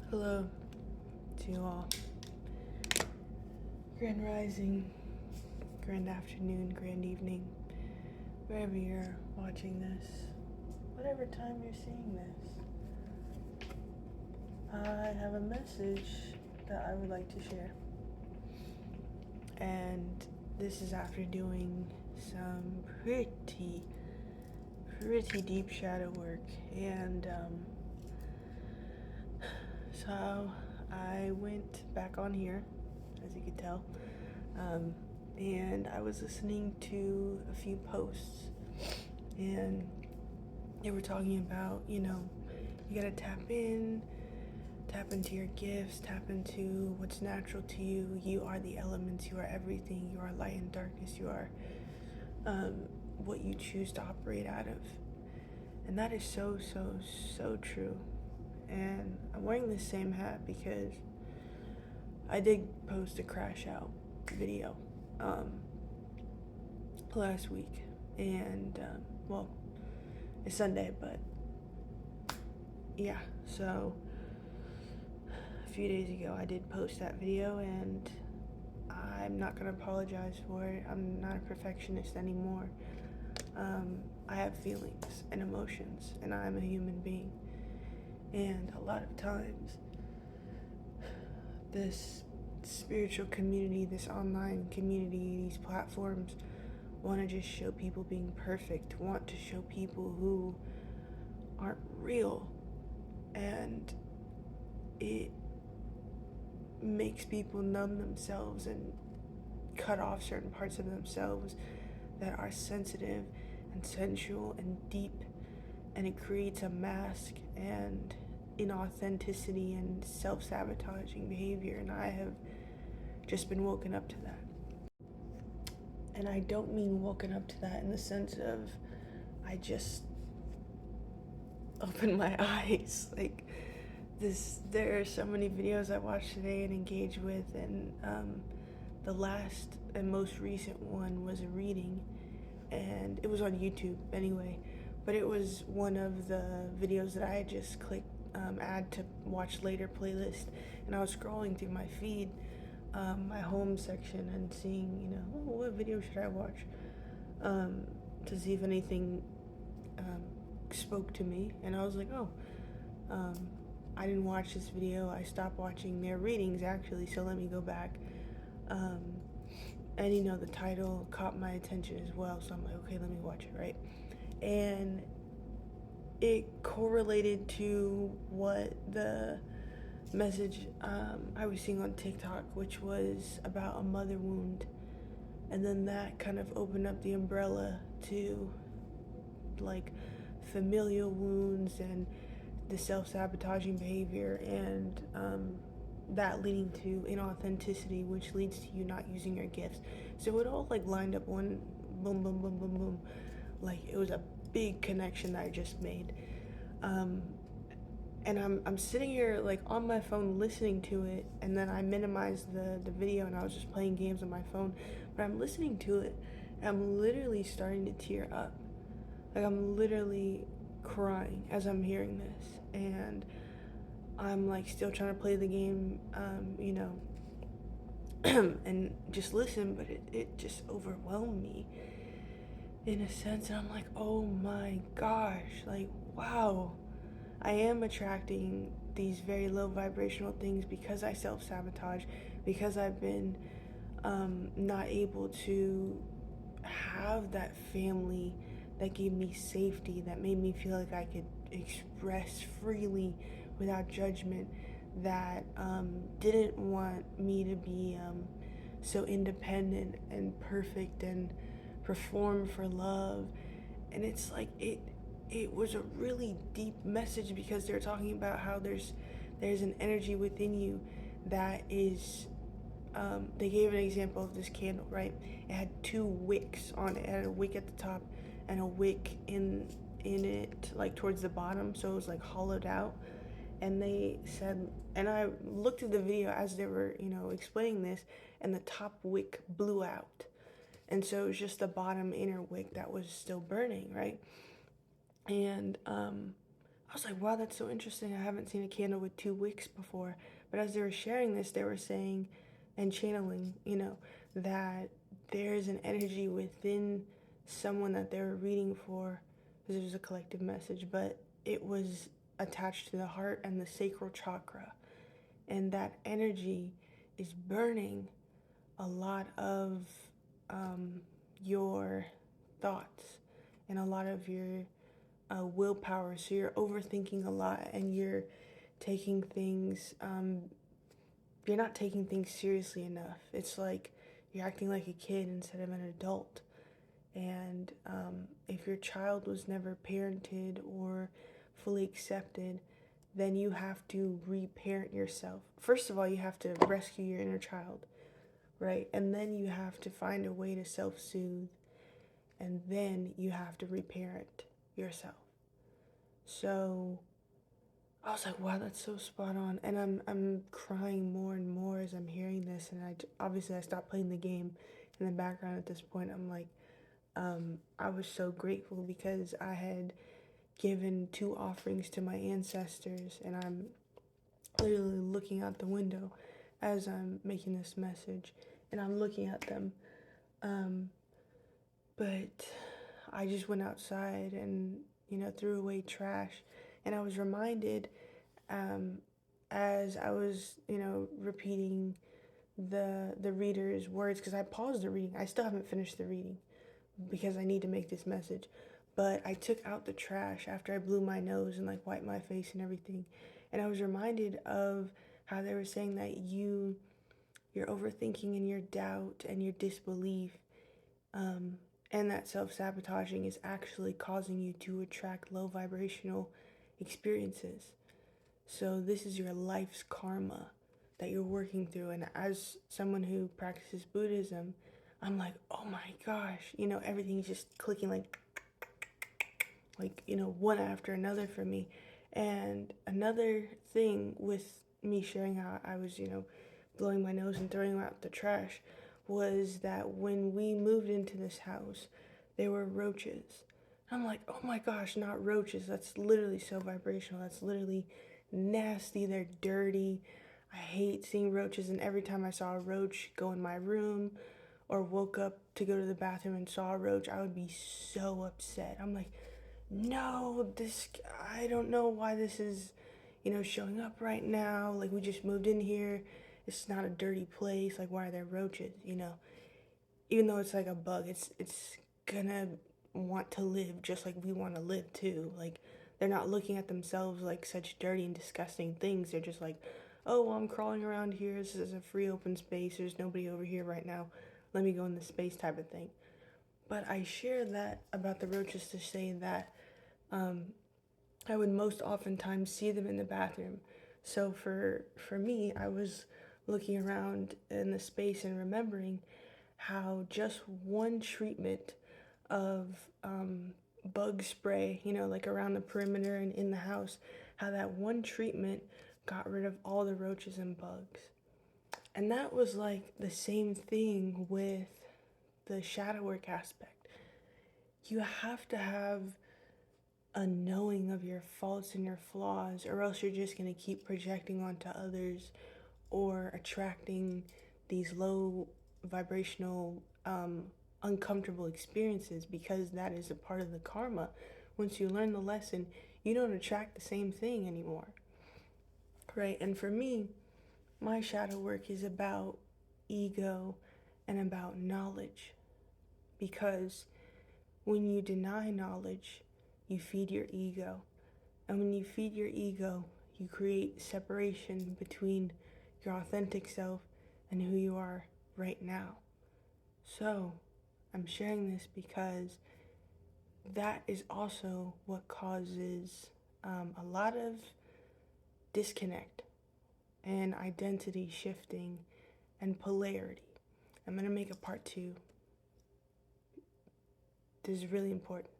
Hello to you all. Grand rising, grand afternoon, grand evening, wherever you're watching this, whatever time you're seeing this. I have a message that I would like to share. And this is after doing some pretty deep shadow work. And so I went back on here, as you could tell, and I was listening to a few posts, and they were talking about, you gotta tap into your gifts, tap into what's natural to you. You are the elements, you are everything, you are light and darkness, you are what you choose to operate out of. And that is so true. And I'm wearing the same hat because I did post a crash out video last week, and well, it's Sunday, but yeah, so a few days ago I did post that video, and I'm not gonna apologize for it. I'm not a perfectionist anymore. I have feelings and emotions, and I'm a human being. And a lot of times, this spiritual community, this online community, these platforms want to just show people being perfect, want to show people who aren't real. And it makes people numb themselves and cut off certain parts of themselves that are sensitive and sensual and deep, and it creates a mask and inauthenticity and self-sabotaging behavior, and I have just been woken up to that. And I don't mean woken up to that in the sense of I just opened my eyes. Like there are so many videos I watched today and engaged with, and the last and most recent one was a reading, and it was on YouTube anyway, but it was one of the videos that I had just clicked add to watch later playlist, and I was scrolling through my feed, my home section, and seeing, what video should I watch, to see if anything spoke to me. And I was like, I didn't watch this video. I stopped watching their readings actually, so let me go back. And the title caught my attention as well, so I'm like, okay, let me watch it, right? And it correlated to what the message I was seeing on TikTok, which was about a mother wound. And then that kind of opened up the umbrella to like familial wounds and the self-sabotaging behavior, and that leading to inauthenticity, which leads to you not using your gifts. So it all like lined up, one boom boom boom boom boom, like it was a big connection that I just made. And I'm sitting here like on my phone listening to it, and then I minimized the video, and I was just playing games on my phone, but I'm listening to it, and I'm literally starting to tear up. Like I'm literally crying as I'm hearing this, and I'm like still trying to play the game, and just listen, but it just overwhelmed me in a sense, and I'm like, oh my gosh, like wow, I am attracting these very low vibrational things because I self-sabotage, because I've been not able to have that family that gave me safety, that made me feel like I could express freely without judgment, that didn't want me to be so independent and perfect and perform for love. And it's like it was a really deep message, because they're talking about how there's an energy within you that is they gave an example of this candle, right? It had two wicks on it. It had a wick at the top and a wick in it, like towards the bottom, so it was like hollowed out. And they said, and I looked at the video as they were, explaining this, and the top wick blew out, and so it was just the bottom inner wick that was still burning, right? And I was like, wow, that's so interesting. I haven't seen a candle with two wicks before. But as they were sharing this, they were saying and channeling, that there's an energy within someone that they were reading for, because it was a collective message, but it was attached to the heart and the sacral chakra. And that energy is burning a lot of your thoughts and a lot of your willpower. So you're overthinking a lot, and you're taking things, you're not taking things seriously enough. It's like you're acting like a kid instead of an adult. And if your child was never parented or fully accepted, then you have to reparent yourself. First of all, you have to rescue your inner child, right? And then you have to find a way to self-soothe, and then you have to reparent yourself. So I was like, wow, that's so spot on. And I'm crying more and more as I'm hearing this. And obviously I stopped playing the game in the background at this point. I'm like, I was so grateful because I had given 2 offerings to my ancestors, and I'm literally looking out the window as I'm making this message, and I'm looking at them. But I just went outside and, threw away trash. And I was reminded, as I was, repeating the reader's words, because I paused the reading. I still haven't finished the reading because I need to make this message. But I took out the trash after I blew my nose and like wiped my face and everything. And I was reminded of how they were saying that your overthinking and your doubt and your disbelief, and that self-sabotaging is actually causing you to attract low vibrational experiences. So this is your life's karma that you're working through. And as someone who practices Buddhism, I'm like, oh my gosh, everything's just clicking like, one after another for me. And another thing with me sharing how I was, blowing my nose and throwing out the trash, was that when we moved into this house, there were roaches. I'm like, oh my gosh, not roaches. That's literally so vibrational. That's literally nasty. They're dirty. I hate seeing roaches, and every time I saw a roach go in my room or woke up to go to the bathroom and saw a roach, I would be so upset. I'm like, no, I don't know why this is, showing up right now. Like, we just moved in here. It's not a dirty place. Like, why are there roaches, Even though it's like a bug, it's gonna want to live just like we want to live too. Like, they're not looking at themselves like such dirty and disgusting things. They're just like, oh, well, I'm crawling around here. This is a free open space. There's nobody over here right now. Let me go in the space type of thing. But I share that about the roaches to say that I would most oftentimes see them in the bathroom. So for me, I was looking around in the space and remembering how just one treatment of bug spray, like around the perimeter and in the house, how that one treatment got rid of all the roaches and bugs. And that was like the same thing with the shadow work aspect. You have to have a knowing of your faults and your flaws, or else you're just going to keep projecting onto others or attracting these low vibrational, uncomfortable experiences, because that is a part of the karma. Once you learn the lesson, you don't attract the same thing anymore, right? And for me, my shadow work is about ego and about knowledge, because when you deny knowledge, you feed your ego. And when you feed your ego, you create separation between your authentic self and who you are right now. So, I'm sharing this because that is also what causes a lot of disconnect and identity shifting and polarity. I'm going to make a part 2. This is really important.